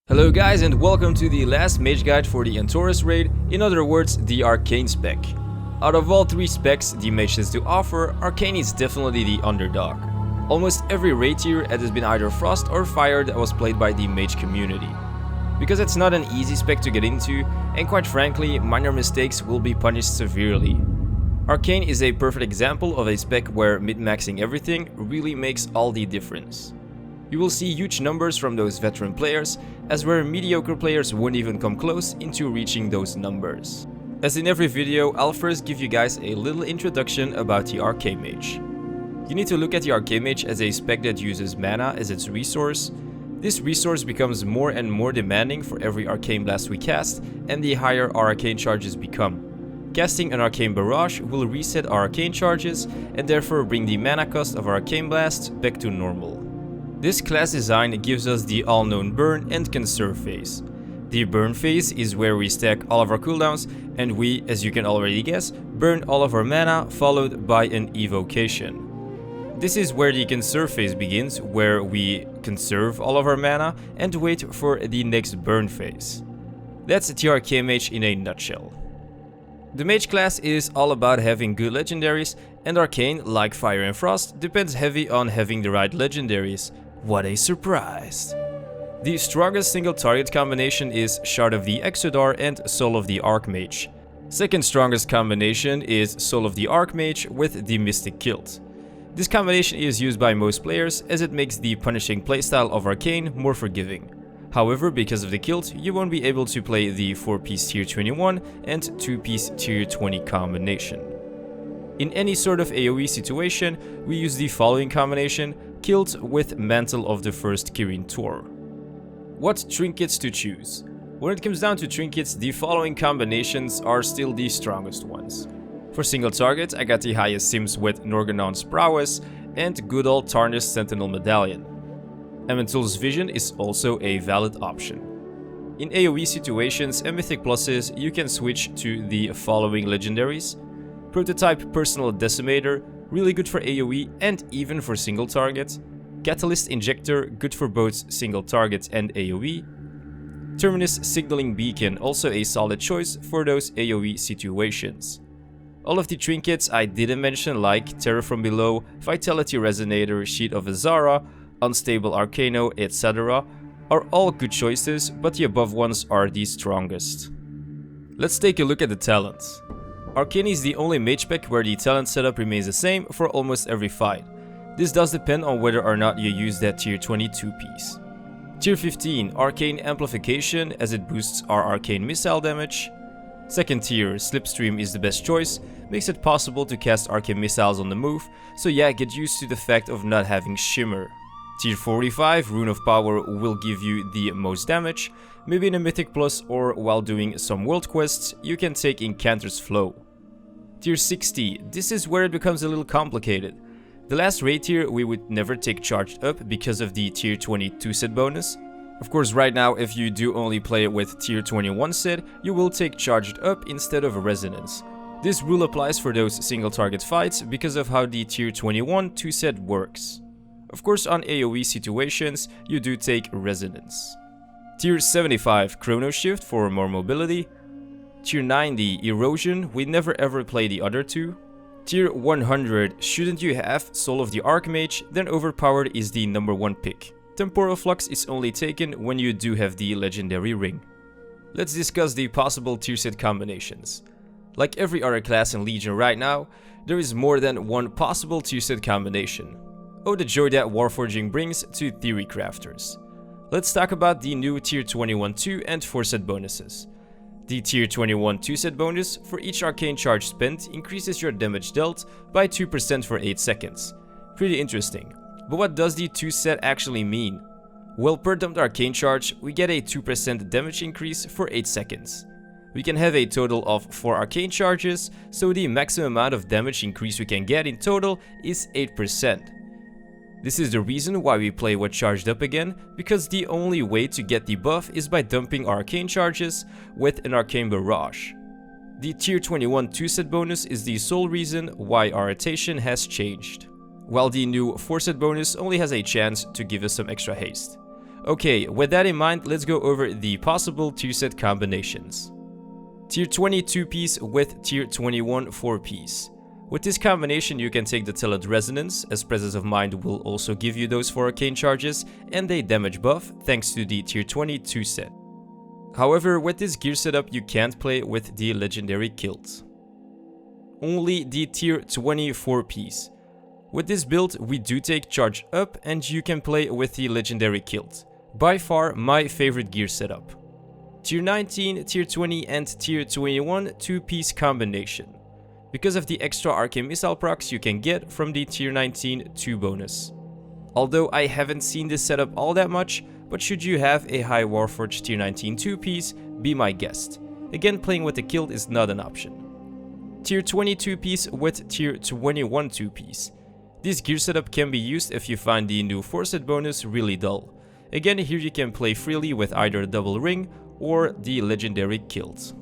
Hello guys, and welcome to the last mage guide for the Antorus raid, in other words, the Arcane spec. Out of all three specs the mage has to offer, Arcane is definitely the underdog. Almost every raid tier has been either Frost or Fire that was played by the mage community. Because it's not an easy spec to get into, and quite frankly, minor mistakes will be punished severely. Arcane is a perfect example of a spec where min-maxing everything really makes all the difference. You will see huge numbers from those veteran players, as where mediocre players won't even come close into reaching those numbers. As in every video, I'll first give you guys a little introduction about the Arcane Mage. You need to look at the Arcane Mage as a spec that uses mana as its resource. This resource becomes more and more demanding for every Arcane Blast we cast, and the higher our Arcane charges become. Casting an Arcane Barrage will reset our Arcane charges, and therefore bring the mana cost of our Arcane Blast back to normal. This class design gives us the all-known burn and conserve phase. The burn phase is where we stack all of our cooldowns and we, as you can already guess, burn all of our mana followed by an evocation. This is where the conserve phase begins, where we conserve all of our mana and wait for the next burn phase. That's the Arcane Mage in a nutshell. The Mage class is all about having good legendaries, and Arcane, like Fire and Frost, depends heavy on having the right legendaries. What a surprise! The strongest single target combination is Shard of the Exodar and Soul of the Archmage. Second strongest combination is Soul of the Archmage with the Mystic Kilt. This combination is used by most players as it makes the punishing playstyle of Arcane more forgiving. However, because of the kilt, you won't be able to play the 4-piece tier 21 and 2-piece tier 20 combination. In any sort of AoE situation, we use the following combination: Kilt with Mantle of the First Kirin Tor. What trinkets to choose? When it comes down to trinkets, the following combinations are still the strongest ones. For single target, I got the highest sims with Norgannon's Prowess and good old Tarnished Sentinel Medallion. Elemental's Vision is also a valid option. In AoE situations and Mythic Pluses, you can switch to the following legendaries: Prototype Personal Decimator, really good for AoE and even for single target. Catalyst Injector, good for both single target and AoE. Terminus Signaling Beacon, also a solid choice for those AoE situations. All of the trinkets I didn't mention, like Terror from Below, Vitality Resonator, Sheet of Azara, Unstable Arcano, etc. are all good choices, but the above ones are the strongest. Let's take a look at the talents. Arcane is the only mage spec where the talent setup remains the same for almost every fight. This does depend on whether or not you use that tier 22 piece. Tier 15, Arcane Amplification, as it boosts our arcane missile damage. Second tier, Slipstream is the best choice, makes it possible to cast arcane missiles on the move, so yeah, get used to the fact of not having Shimmer. Tier 45, Rune of Power will give you the most damage. Maybe in a Mythic Plus or while doing some world quests, you can take Incanter's Flow. Tier 60, this is where it becomes a little complicated. The last raid tier we would never take Charged Up because of the tier 22 set bonus. Of course, right now if you do only play it with tier 21 set, you will take Charged Up instead of Resonance. This rule applies for those single target fights because of how the tier 21 2 set works. Of course, on AoE situations, you do take Resonance. Tier 75, Chrono Shift for more mobility. Tier 90, Erosion, we never ever play the other two. Tier 100, shouldn't you have Soul of the Archmage, then Overpowered is the number 1 pick. Temporal Flux is only taken when you do have the Legendary Ring. Let's discuss the possible tier set combinations. Like every other class in Legion right now, there is more than one possible tier set combination. Oh, the joy that Warforging brings to Theory Crafters. Let's talk about the new tier 21 2 and 4 set bonuses. The tier 21 2 set bonus for each arcane charge spent increases your damage dealt by 2% for 8 seconds. Pretty interesting. But what does the 2 set actually mean? Well, per dumped arcane charge, we get a 2% damage increase for 8 seconds. We can have a total of 4 arcane charges, so the maximum amount of damage increase we can get in total is 8%. This is the reason why we play with Charged Up again, because the only way to get the buff is by dumping arcane charges with an Arcane Barrage. The tier 21 2 set bonus is the sole reason why our rotation has changed, while the new 4 set bonus only has a chance to give us some extra haste. Okay, with that in mind, let's go over the possible tier set combinations. Tier 20 2-piece with Tier 21 4-piece. With this combination, you can take the talent Resonance, as Presence of Mind will also give you those 4 arcane charges and a damage buff thanks to the Tier 22 set. However, with this gear setup, you can't play with the Legendary Kilt. Only the Tier 20 4-piece. With this build, we do take charge up and you can play with the Legendary Kilt. By far my favorite gear setup. Tier 19, Tier 20 and Tier 21 2-piece combination. Because of the extra Arcane Missile procs you can get from the Tier 19 2 bonus. Although I haven't seen this setup all that much, but should you have a high Warforged Tier 19 2-piece, be my guest. Again, playing with the Kilt is not an option. Tier 22 piece with Tier 21 2-piece. This gear setup can be used if you find the new Forset bonus really dull. Again, here you can play freely with either Double Ring or the Legendary Kilt.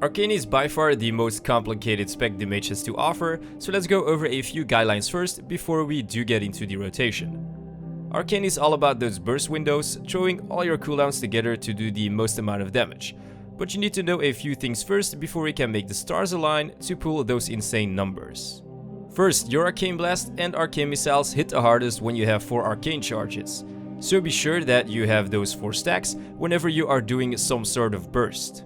Arcane is by far the most complicated spec the mage has to offer, so let's go over a few guidelines first before we do get into the rotation. Arcane is all about those burst windows, throwing all your cooldowns together to do the most amount of damage. But you need to know a few things first before you can make the stars align to pull those insane numbers. First, your Arcane Blast and Arcane Missiles hit the hardest when you have 4 arcane charges. So be sure that you have those 4 stacks whenever you are doing some sort of burst.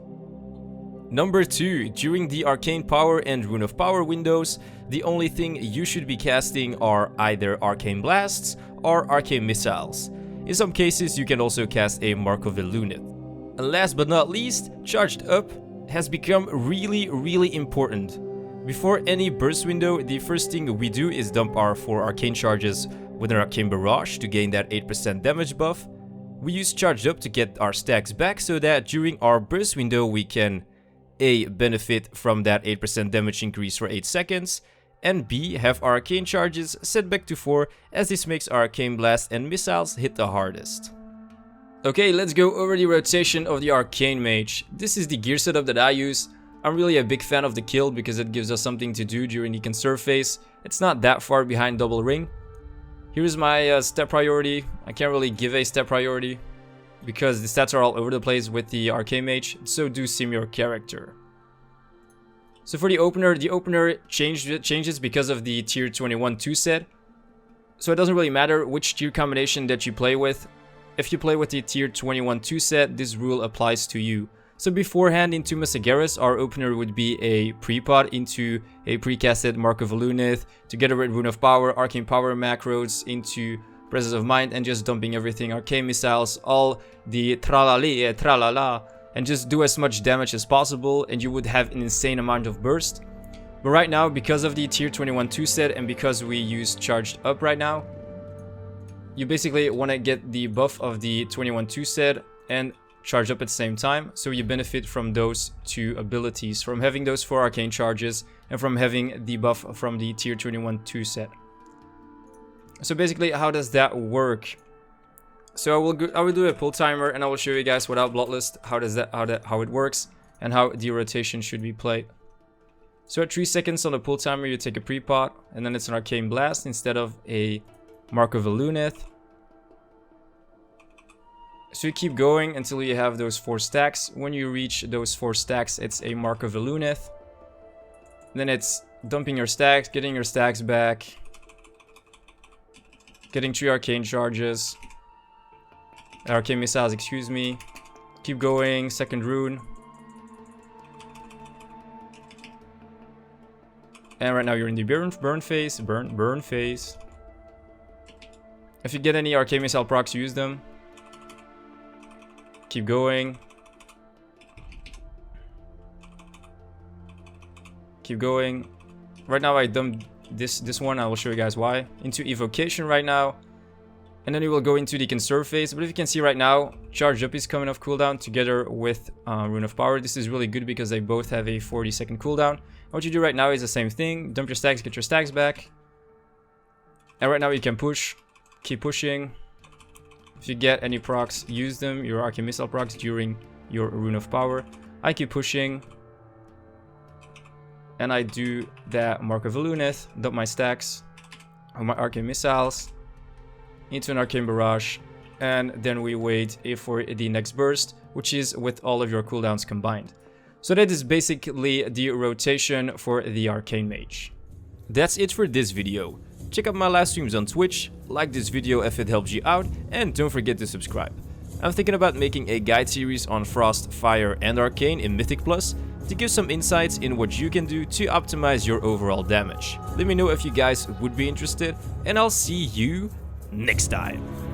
Number 2, during the Arcane Power and Rune of Power windows, the only thing you should be casting are either Arcane Blasts or Arcane Missiles. In some cases, you can also cast a Mark of the Luneth. And last but not least, Charged Up has become really important. Before any burst window, the first thing we do is dump our 4 arcane charges with an Arcane Barrage to gain that 8% damage buff. We use Charged Up to get our stacks back so that during our burst window we can A. benefit from that 8% damage increase for 8 seconds, and B. have our arcane charges set back to 4 as this makes our Arcane Blast and Missiles hit the hardest. Okay, let's go over the rotation of the Arcane Mage. This is the gear setup that I use. I'm really a big fan of the Kilt because it gives us something to do during the conserve phase. It's not that far behind Double Ring. Here's my step priority. I can't really give a step priority because the stats are all over the place with the Arcane Mage, so do sim your character. So for the opener changes because of the Tier 21 2 set. So it doesn't really matter which tier combination that you play with. If you play with the Tier 21 2 set, this rule applies to you. So beforehand into Mesagaris, our opener would be a pre-pot into a pre-casted Mark of Luneth, together with Rune of Power, Arcane Power macros into Presence of Mind, and just dumping everything, Arcane Missiles, all the tralala, and just do as much damage as possible, and you would have an insane amount of burst. But right now, because of the Tier 21 2 set, and because we use Charged Up right now, you basically want to get the buff of the 21 2 set and Charge Up at the same time, so you benefit from those 2 abilities, from having those 4 arcane charges and from having the buff from the Tier 21 2 set. So basically, how does that work? So I will do a pull timer and I will show you guys without Bloodlust how it works and how the rotation should be played. So at 3 seconds on the pull timer, you take a pre-pot and then it's an Arcane Blast instead of a Mark of the Luneth. So you keep going until you have those 4 stacks. When you reach those 4 stacks, it's a Mark of the Luneth. Then it's dumping your stacks, getting your stacks back, getting 3 arcane charges, Arcane Missiles, excuse me. Keep going, second rune. And right now you're in the burn phase, burn phase. If you get any Arcane Missile procs, use them. Keep going. Keep going. Right now I dumped this one. I will show you guys why. Into Evocation right now. And then we will go into the conserve phase. But if you can see right now, Charge Up is coming off cooldown together with Rune of Power. This is really good because they both have a 40-second cooldown. What you do right now is the same thing. Dump your stacks, get your stacks back. And right now you can push. Keep pushing. If you get any procs, use them. Your Arcane Missile procs during your Rune of Power. I keep pushing. And I do that Mark of the Luneth. Dump my stacks of my Arcane Missiles into an Arcane Barrage. and then we wait for the next burst, which is with all of your cooldowns combined. So that is basically the rotation for the Arcane Mage. That's it for this video. Check out my live streams on Twitch, like this video if it helps you out, and don't forget to subscribe. I'm thinking about making a guide series on Frost, Fire and Arcane in Mythic Plus to give some insights in what you can do to optimize your overall damage. Let me know if you guys would be interested, and I'll see you next time.